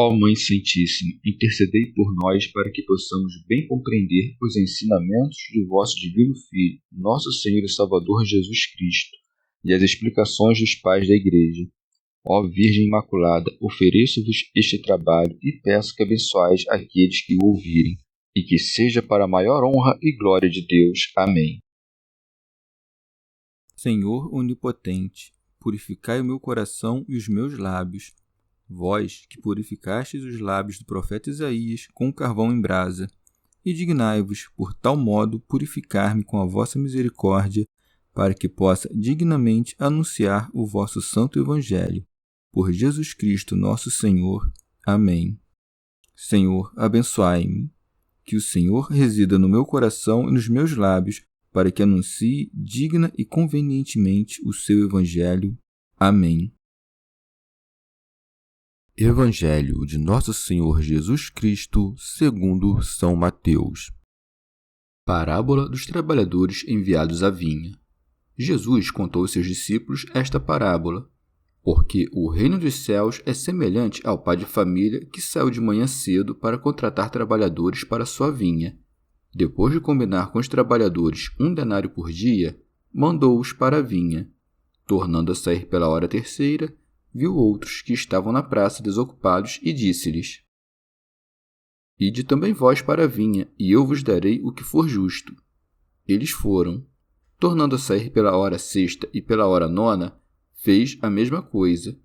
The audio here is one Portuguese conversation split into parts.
Ó Mãe Santíssima, intercedei por nós para que possamos bem compreender os ensinamentos de vosso Divino Filho, nosso Senhor e Salvador Jesus Cristo, e as explicações dos pais da Igreja. Ó Virgem Imaculada, ofereço-vos este trabalho e peço que abençoais aqueles que o ouvirem, e que seja para a maior honra e glória de Deus. Amém. Senhor onipotente, purificai o meu coração e os meus lábios. Vós, que purificastes os lábios do profeta Isaías com carvão em brasa, e dignai-vos, por tal modo, purificar-me com a vossa misericórdia, para que possa dignamente anunciar o vosso santo Evangelho. Por Jesus Cristo nosso Senhor. Amém. Senhor, abençoai-me. Que o Senhor resida no meu coração e nos meus lábios, para que anuncie digna e convenientemente o seu Evangelho. Amém. Evangelho de Nosso Senhor Jesus Cristo, segundo São Mateus. Parábola dos trabalhadores enviados à vinha. Jesus contou aos seus discípulos esta parábola, porque o reino dos céus é semelhante ao pai de família que saiu de manhã cedo para contratar trabalhadores para sua vinha. Depois de combinar com os trabalhadores 1 denário por dia, mandou-os para a vinha. Tornando a sair pela hora terceira, viu outros que estavam na praça desocupados e disse-lhes: Ide também vós para a vinha, e eu vos darei o que for justo. Eles foram. Tornando a sair pela hora sexta e pela hora nona, fez a mesma coisa.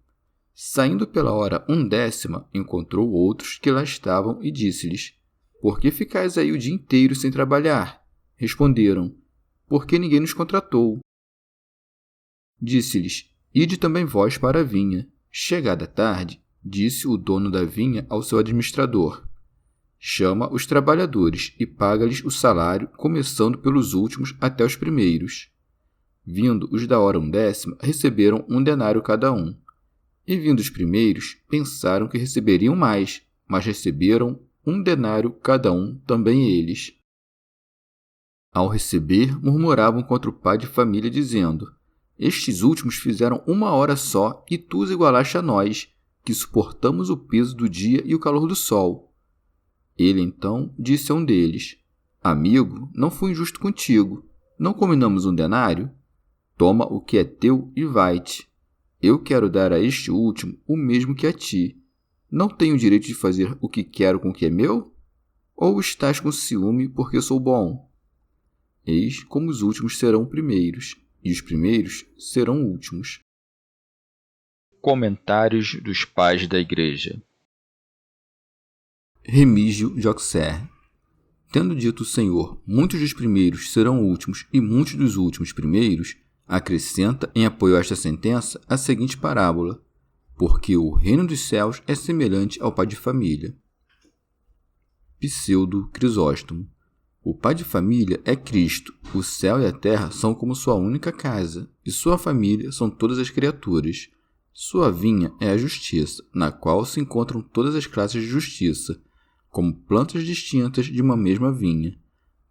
Saindo pela hora 1/10, encontrou outros que lá estavam e disse-lhes: Por que ficais aí o dia inteiro sem trabalhar? Responderam: Porque ninguém nos contratou. Disse-lhes: Ide também vós para a vinha. Chegada a tarde, disse o dono da vinha ao seu administrador: Chama os trabalhadores e paga-lhes o salário, começando pelos últimos até os primeiros. Vindo os da hora 1/10, receberam 1 denário cada um. E vindo os primeiros, pensaram que receberiam mais, mas receberam 1 denário cada um também eles. Ao receber, murmuravam contra o pai de família, dizendo: Estes últimos fizeram 1 hora só, e tu os igualaste a nós, que suportamos o peso do dia e o calor do sol. Ele então disse a um deles: Amigo, não fui injusto contigo. Não combinamos 1 denário? Toma o que é teu e vai-te. Eu quero dar a este último o mesmo que a ti. Não tenho o direito de fazer o que quero com o que é meu? Ou estás com ciúme porque sou bom? Eis como os últimos serão primeiros, e os primeiros serão últimos. Comentários dos Pais da Igreja. Remígio de Auxerre. Tendo dito o Senhor: muitos dos primeiros serão últimos e muitos dos últimos primeiros, acrescenta, em apoio a esta sentença, a seguinte parábola: porque o reino dos céus é semelhante ao pai de família. Pseudo Crisóstomo. O pai de família é Cristo. O céu e a terra são como sua única casa, e sua família são todas as criaturas. Sua vinha é a justiça, na qual se encontram todas as classes de justiça, como plantas distintas de uma mesma vinha.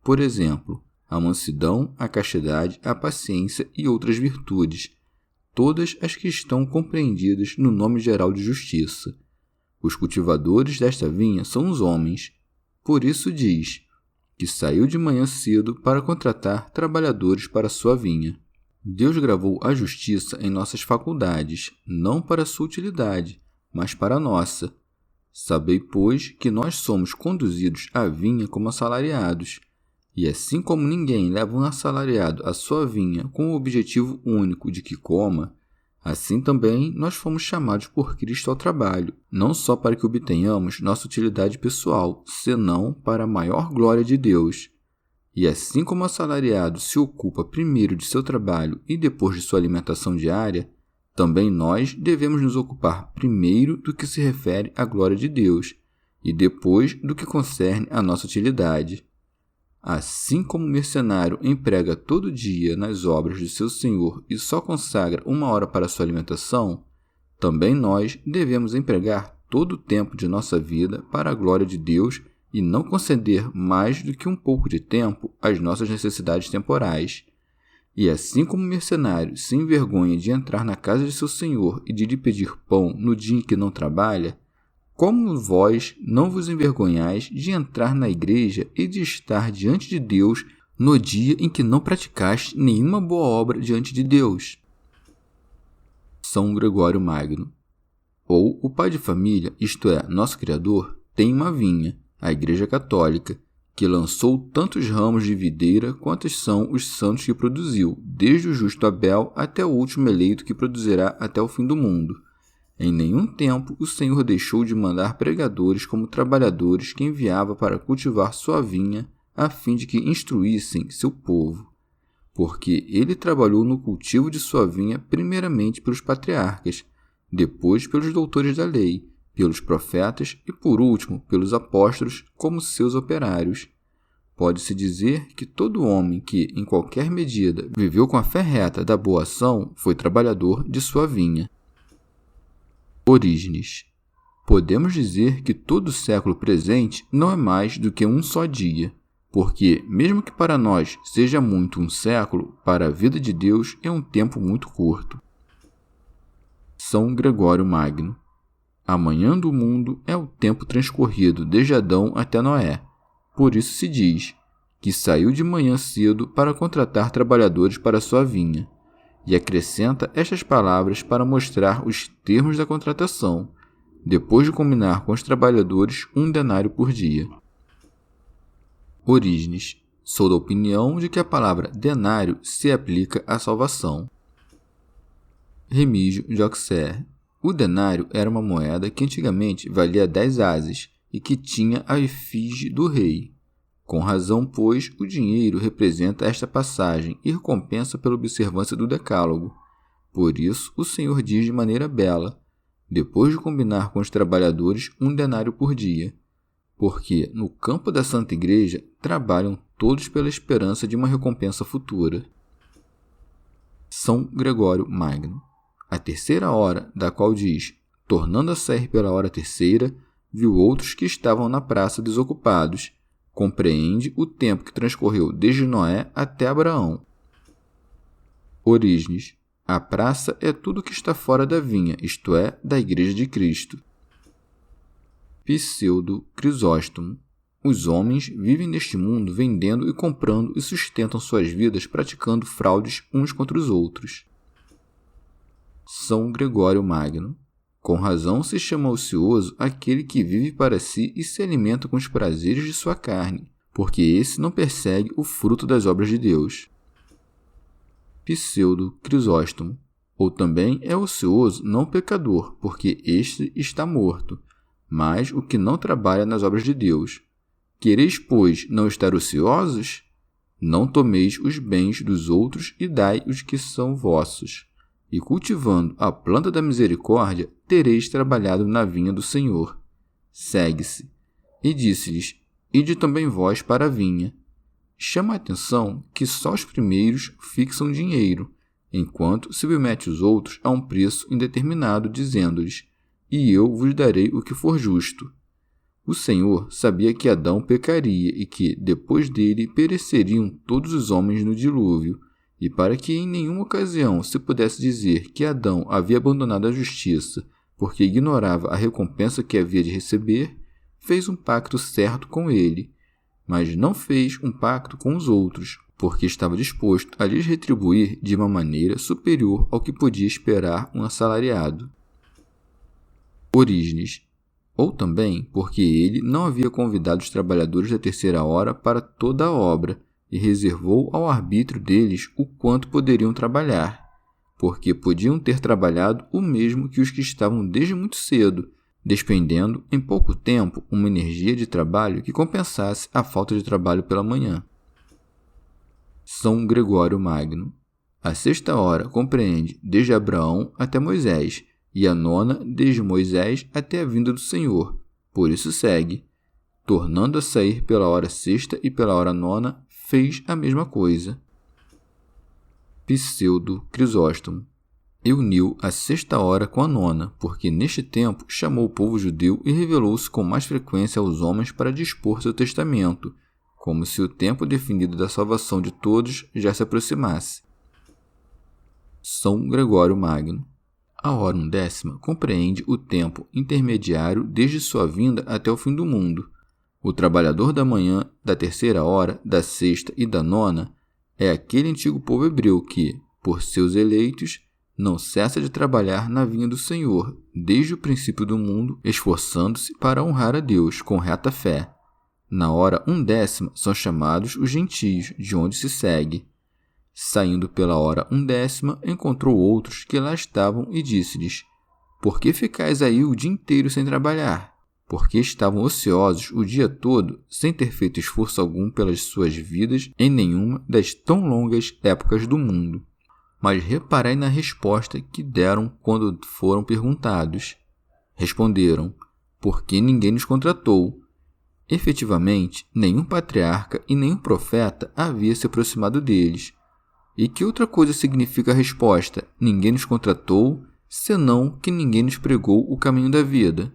Por exemplo, a mansidão, a castidade, a paciência e outras virtudes, todas as que estão compreendidas no nome geral de justiça. Os cultivadores desta vinha são os homens. Por isso diz que saiu de manhã cedo para contratar trabalhadores para sua vinha. Deus gravou a justiça em nossas faculdades, não para sua utilidade, mas para a nossa. Sabei, pois, que nós somos conduzidos à vinha como assalariados, e assim como ninguém leva um assalariado à sua vinha com o objetivo único de que coma, assim também nós fomos chamados por Cristo ao trabalho, não só para que obtenhamos nossa utilidade pessoal, senão para a maior glória de Deus. E assim como o assalariado se ocupa primeiro de seu trabalho e depois de sua alimentação diária, também nós devemos nos ocupar primeiro do que se refere à glória de Deus e depois do que concerne à nossa utilidade. Assim como o mercenário emprega todo dia nas obras de seu senhor e só consagra 1 hora para sua alimentação, também nós devemos empregar todo o tempo de nossa vida para a glória de Deus e não conceder mais do que um pouco de tempo às nossas necessidades temporais. E assim como o mercenário se envergonha de entrar na casa de seu senhor e de lhe pedir pão no dia em que não trabalha, como vós não vos envergonhais de entrar na igreja e de estar diante de Deus no dia em que não praticaste nenhuma boa obra diante de Deus? São Gregório Magno. Ou o pai de família, isto é, nosso Criador, tem uma vinha, a Igreja Católica, que lançou tantos ramos de videira quantos são os santos que produziu, desde o justo Abel até o último eleito que produzirá até o fim do mundo. Em nenhum tempo o Senhor deixou de mandar pregadores como trabalhadores que enviava para cultivar sua vinha, a fim de que instruíssem seu povo. Porque ele trabalhou no cultivo de sua vinha primeiramente pelos patriarcas, depois pelos doutores da lei, pelos profetas e, por último, pelos apóstolos como seus operários. Pode-se dizer que todo homem que, em qualquer medida, viveu com a fé reta da boa ação foi trabalhador de sua vinha. Orígenes. Podemos dizer que todo o século presente não é mais do que um só dia, porque, mesmo que para nós seja muito um século, para a vida de Deus é um tempo muito curto. São Gregório Magno. Amanhã do mundo é o tempo transcorrido desde Adão até Noé. Por isso se diz que saiu de manhã cedo para contratar trabalhadores para sua vinha, e acrescenta estas palavras para mostrar os termos da contratação, depois de combinar com os trabalhadores 1 denário por dia. Orígenes. Sou da opinião de que a palavra denário se aplica à salvação. Remígio de Auxerre. O denário era uma moeda que antigamente valia 10 ases e que tinha a efígie do rei. Com razão, pois, o dinheiro representa esta passagem e recompensa pela observância do decálogo. Por isso, o Senhor diz de maneira bela, depois de combinar com os trabalhadores 1 denário por dia, porque no campo da Santa Igreja trabalham todos pela esperança de uma recompensa futura. São Gregório Magno. A terceira hora, da qual diz, tornando a sair pela hora terceira, viu outros que estavam na praça desocupados. Compreende o tempo que transcorreu desde Noé até Abraão. Orígenes. A praça é tudo que está fora da vinha, isto é, da Igreja de Cristo. Pseudo Crisóstomo. Os homens vivem neste mundo vendendo e comprando e sustentam suas vidas praticando fraudes uns contra os outros. São Gregório Magno. Com razão se chama ocioso aquele que vive para si e se alimenta com os prazeres de sua carne, porque esse não persegue o fruto das obras de Deus. Pseudo Crisóstomo. Ou também é ocioso não pecador, porque este está morto, mas o que não trabalha nas obras de Deus. Quereis, pois, não estar ociosos? Não tomeis os bens dos outros e dai os que são vossos. E cultivando a planta da misericórdia, tereis trabalhado na vinha do Senhor. Segue-se. E disse-lhes, ide também vós para a vinha. Chama a atenção que só os primeiros fixam dinheiro, enquanto submete os outros a um preço indeterminado, dizendo-lhes, e eu vos darei o que for justo. O Senhor sabia que Adão pecaria e que, depois dele, pereceriam todos os homens no dilúvio, e para que em nenhuma ocasião se pudesse dizer que Adão havia abandonado a justiça porque ignorava a recompensa que havia de receber, fez um pacto certo com ele, mas não fez um pacto com os outros, porque estava disposto a lhes retribuir de uma maneira superior ao que podia esperar um assalariado. Orígenes. Ou também porque ele não havia convidado os trabalhadores da terceira hora para toda a obra, e reservou ao arbítrio deles o quanto poderiam trabalhar, porque podiam ter trabalhado o mesmo que os que estavam desde muito cedo, despendendo em pouco tempo uma energia de trabalho que compensasse a falta de trabalho pela manhã. São Gregório Magno. A sexta hora compreende desde Abraão até Moisés, e a nona desde Moisés até a vinda do Senhor. Por isso segue, tornando a sair pela hora sexta e pela hora nona, fez a mesma coisa. Pseudo Crisóstomo. E uniu a sexta hora com a nona, porque neste tempo chamou o povo judeu e revelou-se com mais frequência aos homens para dispor seu testamento, como se o tempo definido da salvação de todos já se aproximasse. São Gregório Magno. A hora undécima compreende o tempo intermediário desde sua vinda até o fim do mundo. O trabalhador da manhã, da terceira hora, da sexta e da nona é aquele antigo povo hebreu que, por seus eleitos, não cessa de trabalhar na vinha do Senhor, desde o princípio do mundo, esforçando-se para honrar a Deus com reta fé. Na hora undécima são chamados os gentios, de onde se segue. Saindo pela hora undécima, encontrou outros que lá estavam e disse-lhes: Por que ficais aí o dia inteiro sem trabalhar? Porque estavam ociosos o dia todo, sem ter feito esforço algum pelas suas vidas em nenhuma das tão longas épocas do mundo. Mas reparai na resposta que deram quando foram perguntados. Responderam: Porque ninguém nos contratou. Efetivamente, nenhum patriarca e nenhum profeta havia se aproximado deles. E que outra coisa significa a resposta: ninguém nos contratou, senão que ninguém nos pregou o caminho da vida?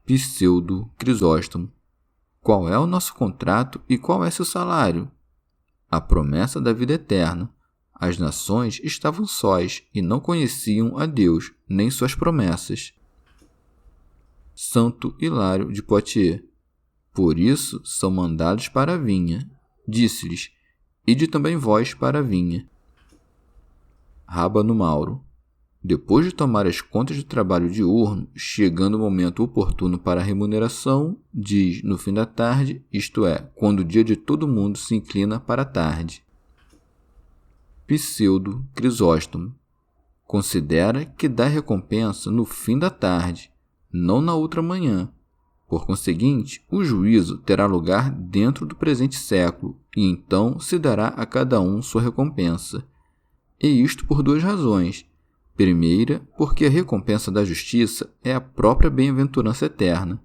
Pseudo Crisóstomo. Qual é o nosso contrato e qual é seu salário? A promessa da vida eterna. As nações estavam sós e não conheciam a Deus, nem suas promessas. Santo Hilário de Poitiers. Por isso são mandados para a vinha. Disse-lhes: Ide também vós para a vinha. Rábano Mauro. Depois de tomar as contas do trabalho diurno, chegando o momento oportuno para a remuneração, diz no fim da tarde, isto é, quando o dia de todo mundo se inclina para a tarde. Pseudo Crisóstomo. Considera que dá recompensa no fim da tarde, não na outra manhã. Por conseguinte, o juízo terá lugar dentro do presente século, e então se dará a cada um sua recompensa. E isto por duas razões. Primeira, porque a recompensa da justiça é a própria bem-aventurança eterna,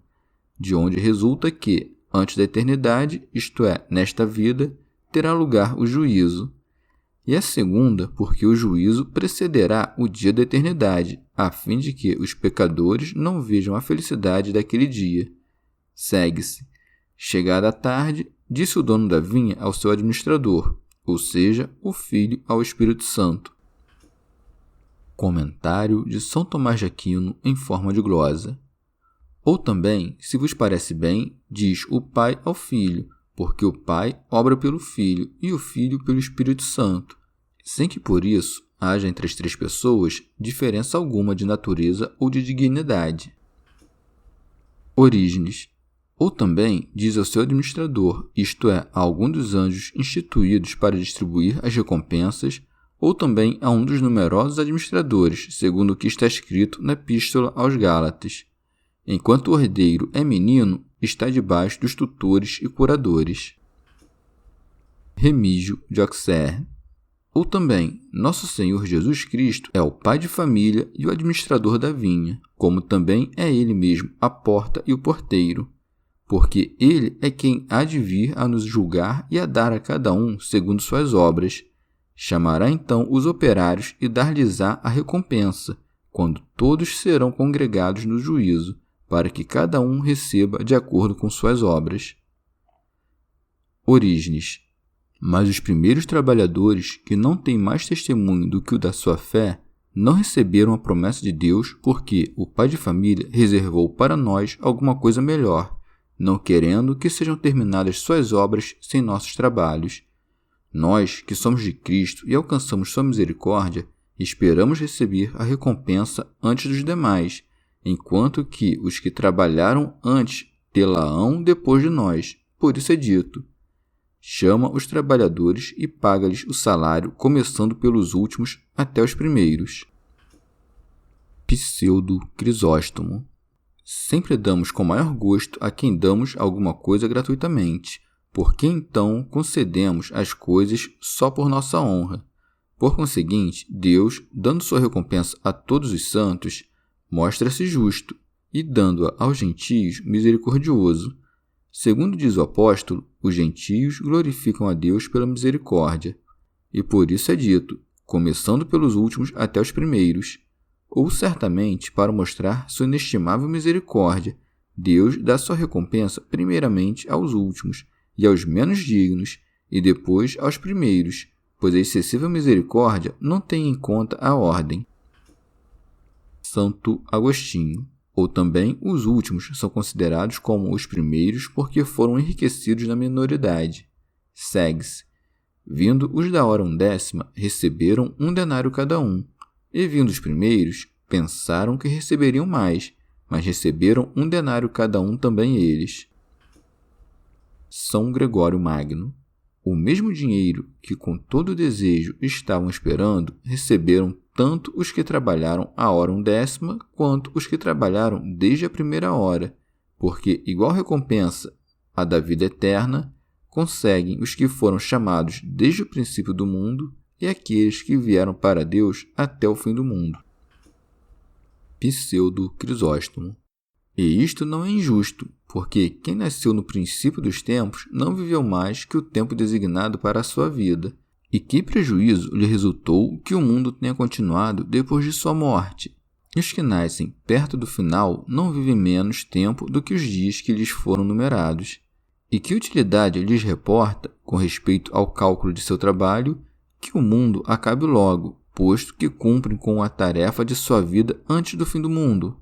de onde resulta que, antes da eternidade, isto é, nesta vida, terá lugar o juízo. E a segunda, porque o juízo precederá o dia da eternidade, a fim de que os pecadores não vejam a felicidade daquele dia. Segue-se. Chegada a tarde, disse o dono da vinha ao seu administrador, ou seja, o Filho ao Espírito Santo. Comentário de São Tomás de Aquino em forma de glosa. Ou também, se vos parece bem, diz o Pai ao Filho, porque o Pai obra pelo Filho e o Filho pelo Espírito Santo, sem que por isso haja entre as três pessoas diferença alguma de natureza ou de dignidade. Orígenes. Ou também diz ao seu administrador, isto é, a algum dos anjos instituídos para distribuir as recompensas, ou também a um dos numerosos administradores, segundo o que está escrito na Epístola aos Gálatas. Enquanto o herdeiro é menino, está debaixo dos tutores e curadores. Remígio de Auxerre. Ou também, nosso Senhor Jesus Cristo é o pai de família e o administrador da vinha, como também é ele mesmo a porta e o porteiro, porque ele é quem há de vir a nos julgar e a dar a cada um segundo suas obras. Chamará então os operários e dar-lhes-á a recompensa, quando todos serão congregados no juízo, para que cada um receba de acordo com suas obras. Orígenes. Mas os primeiros trabalhadores, que não têm mais testemunho do que o da sua fé, não receberam a promessa de Deus, porque o pai de família reservou para nós alguma coisa melhor, não querendo que sejam terminadas suas obras sem nossos trabalhos. Nós, que somos de Cristo e alcançamos sua misericórdia, esperamos receber a recompensa antes dos demais, enquanto que os que trabalharam antes tê-la-ão depois de nós. Por isso é dito: chama os trabalhadores e paga-lhes o salário, começando pelos últimos até os primeiros. Pseudo Crisóstomo. Sempre damos com maior gosto a quem damos alguma coisa gratuitamente, porque então concedemos as coisas só por nossa honra. Por conseguinte, Deus, dando sua recompensa a todos os santos, mostra-se justo, e dando-a aos gentios, misericordioso. Segundo diz o apóstolo, os gentios glorificam a Deus pela misericórdia. E por isso é dito, começando pelos últimos até os primeiros. Ou certamente, para mostrar sua inestimável misericórdia, Deus dá sua recompensa primeiramente aos últimos, e aos menos dignos, e depois aos primeiros, pois a excessiva misericórdia não tem em conta a ordem. Santo Agostinho. Ou também os últimos são considerados como os primeiros porque foram enriquecidos na minoridade. Segue-se. Vindo os da hora 10ª, receberam 1 denário cada um, e vindo os primeiros, pensaram que receberiam mais, mas receberam 1 denário cada um também eles. São Gregório Magno. O mesmo dinheiro que com todo desejo estavam esperando, receberam tanto os que trabalharam a hora 10ª, quanto os que trabalharam desde a primeira hora, porque igual recompensa, a da vida eterna, conseguem os que foram chamados desde o princípio do mundo e aqueles que vieram para Deus até o fim do mundo. Pseudo Crisóstomo. E isto não é injusto, porque quem nasceu no princípio dos tempos não viveu mais que o tempo designado para a sua vida, e que prejuízo lhe resultou que o mundo tenha continuado depois de sua morte. E os que nascem perto do final não vivem menos tempo do que os dias que lhes foram numerados. E que utilidade lhes reporta, com respeito ao cálculo de seu trabalho, que o mundo acabe logo, posto que cumprem com a tarefa de sua vida antes do fim do mundo?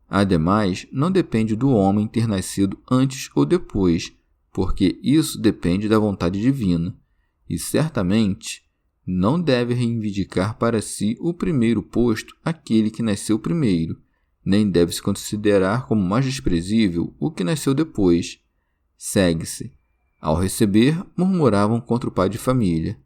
Ademais, não depende do homem ter nascido antes ou depois, porque isso depende da vontade divina, e certamente não deve reivindicar para si o primeiro posto aquele que nasceu primeiro, nem deve se considerar como mais desprezível o que nasceu depois. Segue-se. Ao receber, murmuravam contra o pai de família.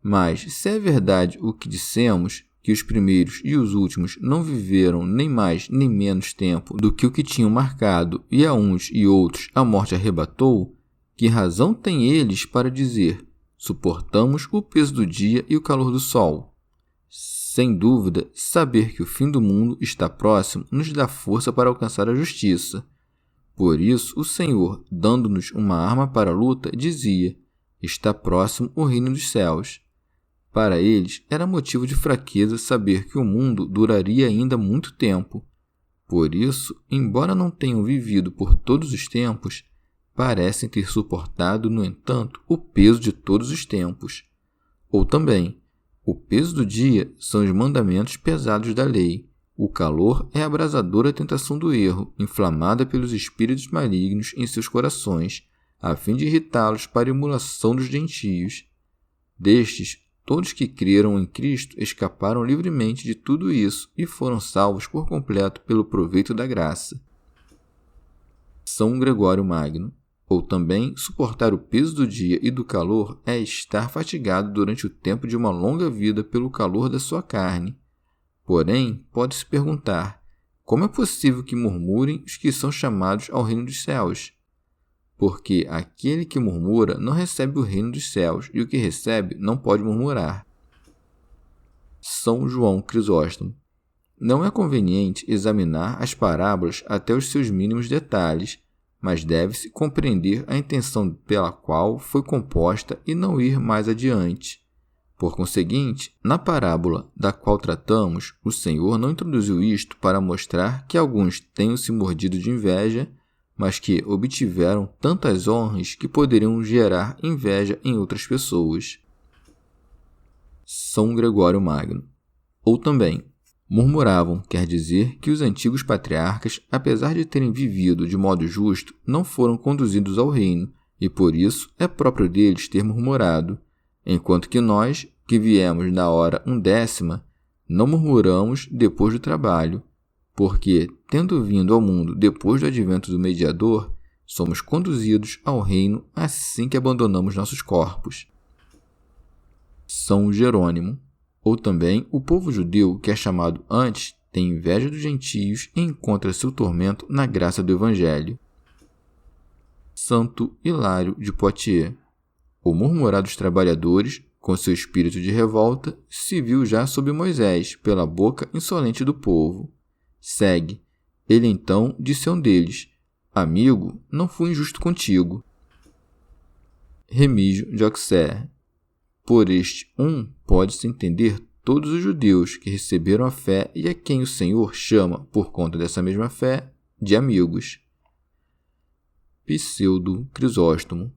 Mas, se é verdade o que dissemos, que os primeiros e os últimos não viveram nem mais nem menos tempo do que o que tinham marcado, e a uns e outros a morte arrebatou, que razão têm eles para dizer: suportamos o peso do dia e o calor do sol? Sem dúvida, saber que o fim do mundo está próximo nos dá força para alcançar a justiça. Por isso, o Senhor, dando-nos uma arma para a luta, dizia: está próximo o reino dos céus. Para eles, era motivo de fraqueza saber que o mundo duraria ainda muito tempo. Por isso, embora não tenham vivido por todos os tempos, parecem ter suportado, no entanto, o peso de todos os tempos. Ou também, o peso do dia são os mandamentos pesados da lei. O calor é a abrasadora tentação do erro, inflamada pelos espíritos malignos em seus corações, a fim de irritá-los para a emulação dos gentios. Destes, todos que creram em Cristo escaparam livremente de tudo isso e foram salvos por completo pelo proveito da graça. São Gregório Magno. Ou também, suportar o peso do dia e do calor é estar fatigado durante o tempo de uma longa vida pelo calor da sua carne. Porém, pode-se perguntar: como é possível que murmurem os que são chamados ao reino dos céus? Porque aquele que murmura não recebe o reino dos céus, e o que recebe não pode murmurar. São João Crisóstomo. Não é conveniente examinar as parábolas até os seus mínimos detalhes, mas deve-se compreender a intenção pela qual foi composta e não ir mais adiante. Por conseguinte, na parábola da qual tratamos, o Senhor não introduziu isto para mostrar que alguns tenham se mordido de inveja, mas que obtiveram tantas honras que poderiam gerar inveja em outras pessoas. São Gregório Magno. Ou também, murmuravam quer dizer que os antigos patriarcas, apesar de terem vivido de modo justo, não foram conduzidos ao reino, e por isso é próprio deles ter murmurado, enquanto que nós, que viemos na hora 10ª, não murmuramos depois do trabalho, porque, tendo vindo ao mundo depois do advento do mediador, somos conduzidos ao reino assim que abandonamos nossos corpos. São Jerônimo. Ou também, o povo judeu, que é chamado antes, tem inveja dos gentios e encontra seu tormento na graça do Evangelho. Santo Hilário de Poitiers. O murmurar dos trabalhadores, com seu espírito de revolta, se viu já sob Moisés, pela boca insolente do povo. Segue. Ele então disse a um deles: amigo, não fui injusto contigo. Remígio de Auxerre. Por este pode-se entender todos os judeus que receberam a fé e a quem o Senhor chama, por conta dessa mesma fé, de amigos. Pseudo Crisóstomo.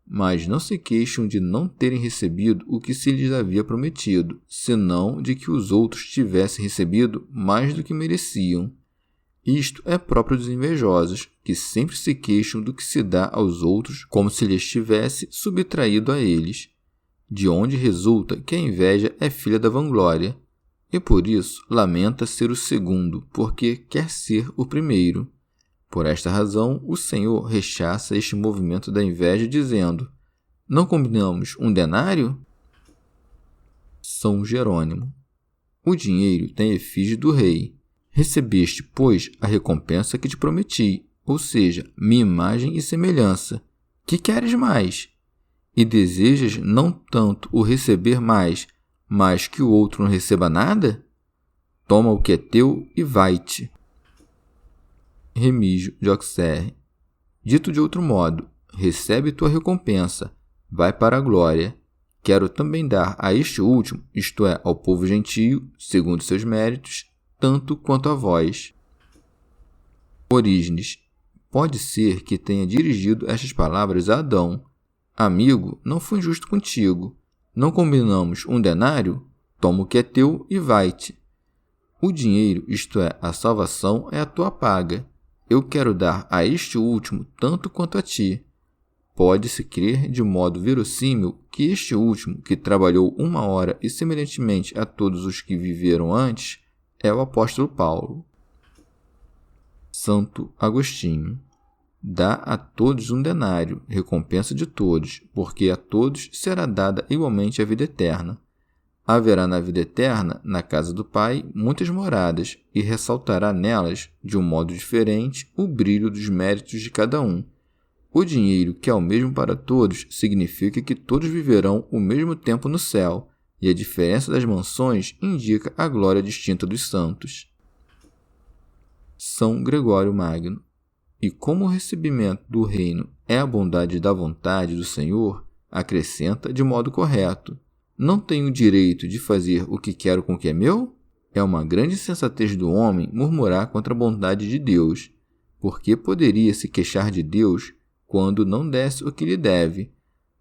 mas não se queixam de não terem recebido o que se lhes havia prometido, senão de que os outros tivessem recebido mais do que mereciam. Isto é próprio dos invejosos, que sempre se queixam do que se dá aos outros como se lhes tivesse subtraído a eles, de onde resulta que a inveja é filha da vanglória, e por isso lamenta ser o segundo, porque quer ser o primeiro. Por esta razão, o Senhor rechaça este movimento da inveja, dizendo: não combinamos um denário? São Jerônimo. O dinheiro tem efígie do rei. Recebeste, pois, a recompensa que te prometi, ou seja, minha imagem e semelhança. Que queres mais? E desejas não tanto o receber mais, mas que o outro não receba nada? Toma o que é teu e vai-te. Remígio de Auxerre. Dito de outro modo, recebe tua recompensa, vai para a glória. Quero também dar a este último, isto é, ao povo gentio, segundo seus méritos, tanto quanto a vós. Orígenes. Pode ser que tenha dirigido estas palavras a Adão. Amigo, não fui injusto contigo. Não combinamos um denário? Toma o que é teu e vai-te. O dinheiro, isto é, a salvação, é a tua paga. Eu quero dar a este último tanto quanto a ti. Pode-se crer de modo verossímil que este último, que trabalhou 1 hora e semelhantemente a todos os que viveram antes, é o apóstolo Paulo. Santo Agostinho. Dá a todos um denário, recompensa de todos, porque a todos será dada igualmente a vida eterna. Haverá na vida eterna, na casa do Pai, muitas moradas, e ressaltará nelas, de um modo diferente, o brilho dos méritos de cada um. O dinheiro, que é o mesmo para todos, significa que todos viverão o mesmo tempo no céu, e a diferença das mansões indica a glória distinta dos santos. São Gregório Magno. E como o recebimento do reino é a bondade da vontade do Senhor, acrescenta de modo correto: não tenho o direito de fazer o que quero com o que é meu? É uma grande insensatez do homem murmurar contra a bondade de Deus, porque poderia se queixar de Deus quando não desse o que lhe deve,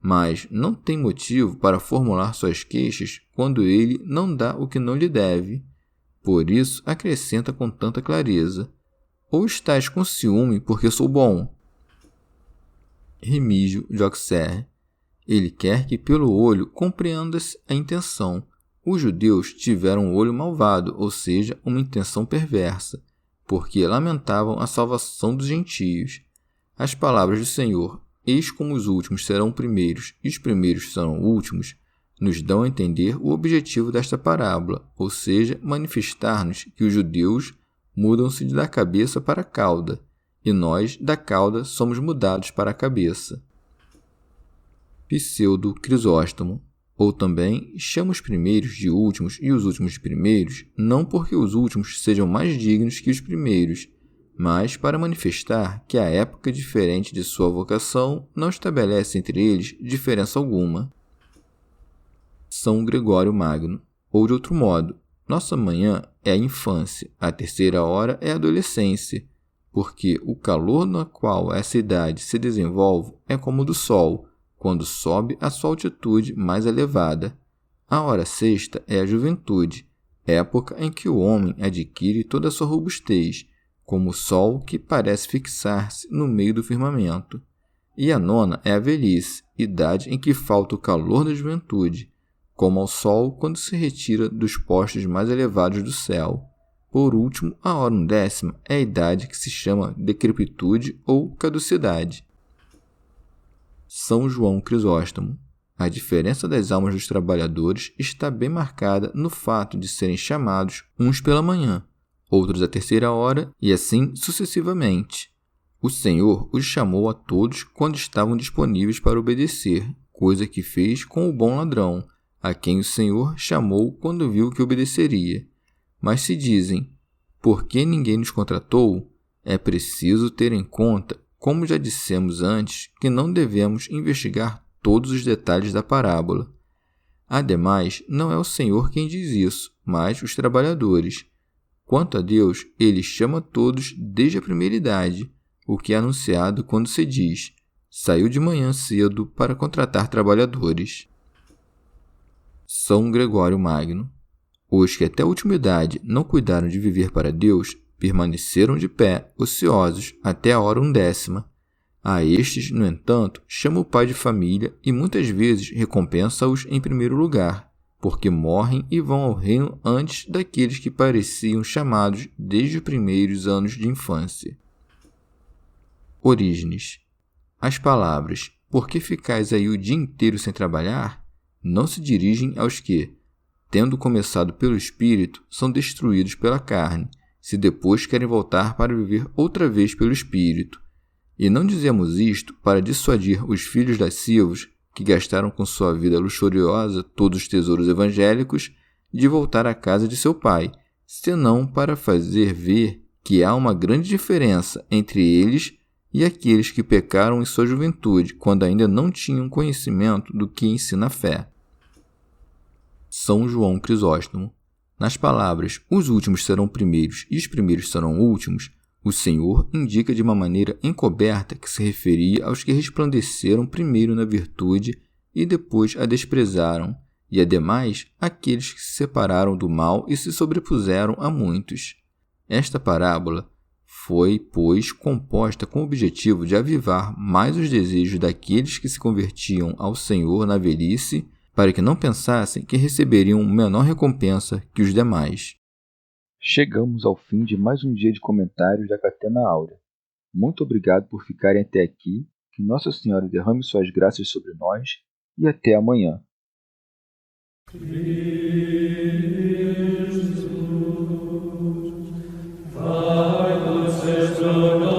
mas não tem motivo para formular suas queixas quando ele não dá o que não lhe deve. Por isso, acrescenta com tanta clareza: ou estás com ciúme porque sou bom? Remígio de Auxerre. Ele quer que pelo olho compreenda-se a intenção. Os judeus tiveram um olho malvado, ou seja, uma intenção perversa, porque lamentavam a salvação dos gentios. As palavras do Senhor, eis como os últimos serão primeiros e os primeiros serão últimos, nos dão a entender o objetivo desta parábola, ou seja, manifestar-nos que os judeus mudam-se da cabeça para a cauda, e nós, da cauda, somos mudados para a cabeça. Pseudo Crisóstomo. Ou também, chama os primeiros de últimos e os últimos de primeiros, não porque os últimos sejam mais dignos que os primeiros, mas para manifestar que a época diferente de sua vocação não estabelece entre eles diferença alguma. São Gregório Magno. Ou de outro modo, nossa manhã é a infância, a terceira hora é a adolescência, porque o calor no qual essa idade se desenvolve é como o do sol, quando sobe a sua altitude mais elevada. A hora sexta é a juventude, época em que o homem adquire toda a sua robustez, como o sol que parece fixar-se no meio do firmamento. E a nona é a velhice, idade em que falta o calor da juventude, como ao sol quando se retira dos postos mais elevados do céu. Por último, a hora 1/10 é a idade que se chama decrepitude ou caducidade. São João Crisóstomo. A diferença das almas dos trabalhadores está bem marcada no fato de serem chamados uns pela manhã, outros à terceira hora e assim sucessivamente. O Senhor os chamou a todos quando estavam disponíveis para obedecer, coisa que fez com o bom ladrão, a quem o Senhor chamou quando viu que obedeceria. Mas se dizem: por que ninguém nos contratou? É preciso ter em conta, como já dissemos antes, que não devemos investigar todos os detalhes da parábola. Ademais, não é o Senhor quem diz isso, mas os trabalhadores. Quanto a Deus, ele chama todos desde a primeira idade, o que é anunciado quando se diz: saiu de manhã cedo para contratar trabalhadores. São Gregório Magno. Os que até a última idade não cuidaram de viver para Deus, permaneceram de pé, ociosos, até a hora 11ª. A estes, no entanto, chama o pai de família e muitas vezes recompensa-os em primeiro lugar, porque morrem e vão ao reino antes daqueles que pareciam chamados desde os primeiros anos de infância. Orígenes. As palavras "por que ficais aí o dia inteiro sem trabalhar?" não se dirigem aos que, tendo começado pelo espírito, são destruídos pela carne, se depois querem voltar para viver outra vez pelo espírito. E não dizemos isto para dissuadir os filhos lascivos, que gastaram com sua vida luxuriosa todos os tesouros evangélicos, de voltar à casa de seu pai, senão para fazer ver que há uma grande diferença entre eles e aqueles que pecaram em sua juventude, quando ainda não tinham conhecimento do que ensina a fé. São João Crisóstomo. Nas palavras "os últimos serão primeiros e os primeiros serão últimos", o Senhor indica de uma maneira encoberta que se referia aos que resplandeceram primeiro na virtude e depois a desprezaram, e ademais aqueles que se separaram do mal e se sobrepuseram a muitos. Esta parábola foi, pois, composta com o objetivo de avivar mais os desejos daqueles que se convertiam ao Senhor na velhice, para que não pensassem que receberiam menor recompensa que os demais. Chegamos ao fim de mais um dia de comentários da Catena Áurea. Muito obrigado por ficarem até aqui, que Nossa Senhora derrame suas graças sobre nós e até amanhã. Jesus,